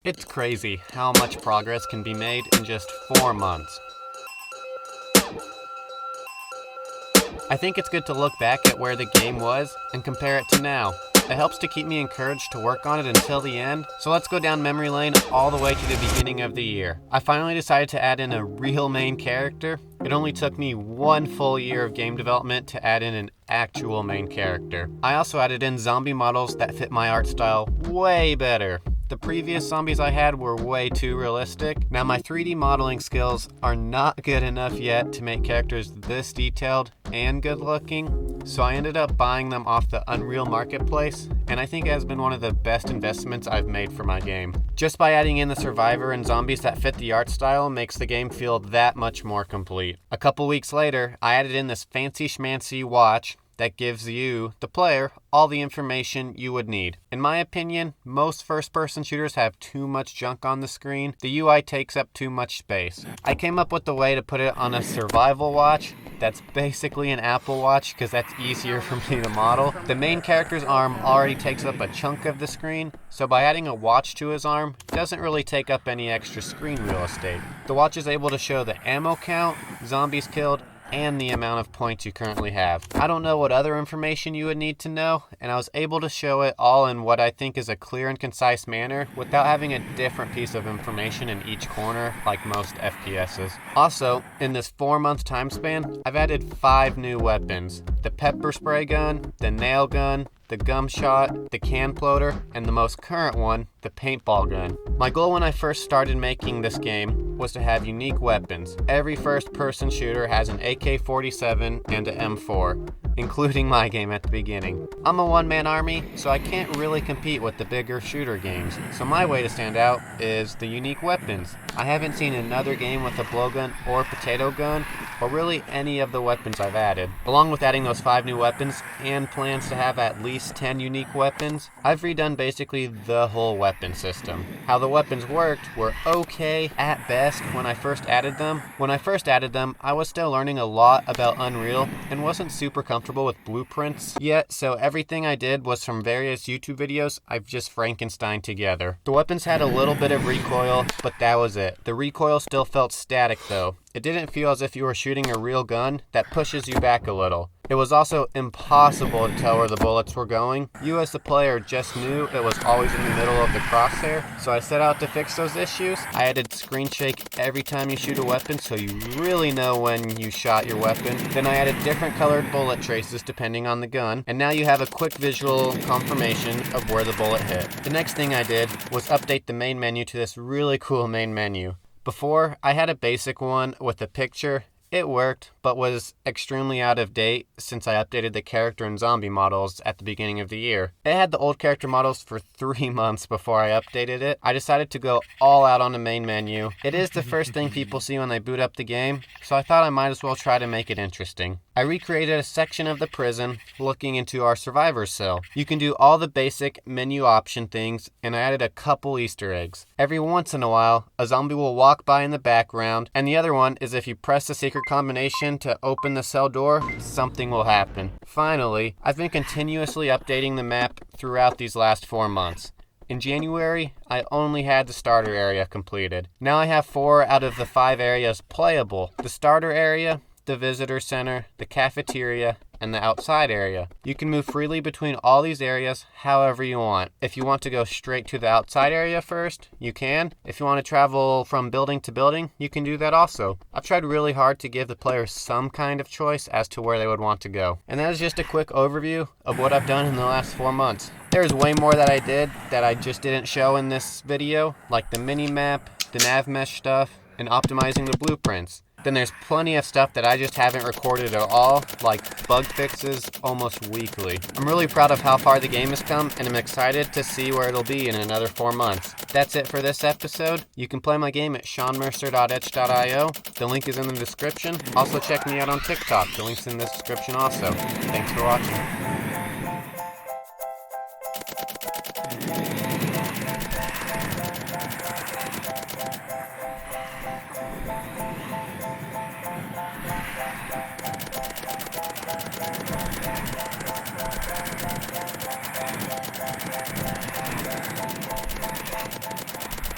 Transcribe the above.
It's crazy how much progress can be made in just 4 months. I think it's good to look back at where the game was and compare it to now. It helps to keep me encouraged to work on it until the end, so let's go down memory lane all the way to the beginning of the year. I finally decided to add in a real main character. It only took me 1 full year of game development to add in an actual main character. I also added in zombie models that fit my art style way better. The previous zombies I had were way too realistic. Now my 3D modeling skills are not good enough yet to make characters this detailed and good looking, so I ended up buying them off the Unreal Marketplace, and I think it has been one of the best investments I've made for my game. Just by adding in the survivor and zombies that fit the art style makes the game feel that much more complete. A couple weeks later, I added in this fancy schmancy watch that gives you, the player, all the information you would need. In my opinion, most first-person shooters have too much junk on the screen. The UI takes up too much space. I came up with a way to put it on a survival watch that's basically an Apple Watch because that's easier for me to model. The main character's arm already takes up a chunk of the screen, so by adding a watch to his arm, it doesn't really take up any extra screen real estate. The watch is able to show the ammo count, zombies killed, and the amount of points you currently have. I don't know what other information you would need to know, and I was able to show it all in what I think is a clear and concise manner without having a different piece of information in each corner like most FPSs. Also, in this 4-month time span, I've added 5 new weapons: the pepper spray gun, the nail gun, the gum shot, the can floater, and the most current one, the paintball gun. My goal when I first started making this game was to have unique weapons. Every first-person shooter has an AK-47 and an M4, including my game at the beginning. I'm a one-man army, so I can't really compete with the bigger shooter games, so my way to stand out is the unique weapons. I haven't seen another game with a blowgun or potato gun, or really any of the weapons I've added. Along with adding those 5 new weapons and plans to have at least 10 unique weapons, I've redone basically the whole weapon system. How the weapons worked were okay at best when I first added them. When I first added them, I was still learning a lot about Unreal and wasn't super comfortable with blueprints yet, so everything I did was from various YouTube videos I've just Frankensteined together. The weapons had a little bit of recoil, but that was it. The recoil still felt static though. It didn't feel as if you were shooting a real gun that pushes you back a little. It was also impossible to tell where the bullets were going. You as the player just knew it was always in the middle of the crosshair, so I set out to fix those issues. I added screen shake every time you shoot a weapon so you really know when you shot your weapon. Then I added different colored bullet traces depending on the gun, and now you have a quick visual confirmation of where the bullet hit. The next thing I did was update the main menu to this really cool main menu. Before, I had a basic one with a picture. It worked, but was extremely out of date since I updated the character and zombie models at the beginning of the year. It had the old character models for 3 months before I updated it. I decided to go all out on the main menu. It is the first thing people see when they boot up the game, so I thought I might as well try to make it interesting. I recreated a section of the prison looking into our survivor's cell. You can do all the basic menu option things, and I added a couple Easter eggs. Every once in a while, a zombie will walk by in the background, and the other one is if you press the secret combination to open the cell door, something will happen. Finally, I've been continuously updating the map throughout these last 4 months. In January, I only had the starter area completed. Now I have 4 out of the 5 areas playable. The starter area, the visitor center, the cafeteria, and the outside area. You can move freely between all these areas however you want. If you want to go straight to the outside area first, you can. If you want to travel from building to building, you can do that also. I've tried really hard to give the player some kind of choice as to where they would want to go. And that is just a quick overview of what I've done in the last 4 months. There's way more that I did that I just didn't show in this video, like the mini-map, the nav mesh stuff, and optimizing the blueprints. Then there's plenty of stuff that I just haven't recorded at all, like bug fixes almost weekly. I'm really proud of how far the game has come, and I'm excited to see where it'll be in another 4 months. That's it for this episode. You can play my game at seanmercer.etch.io. The link is in the description. Also check me out on TikTok. The link's in the description also. Thanks for watching.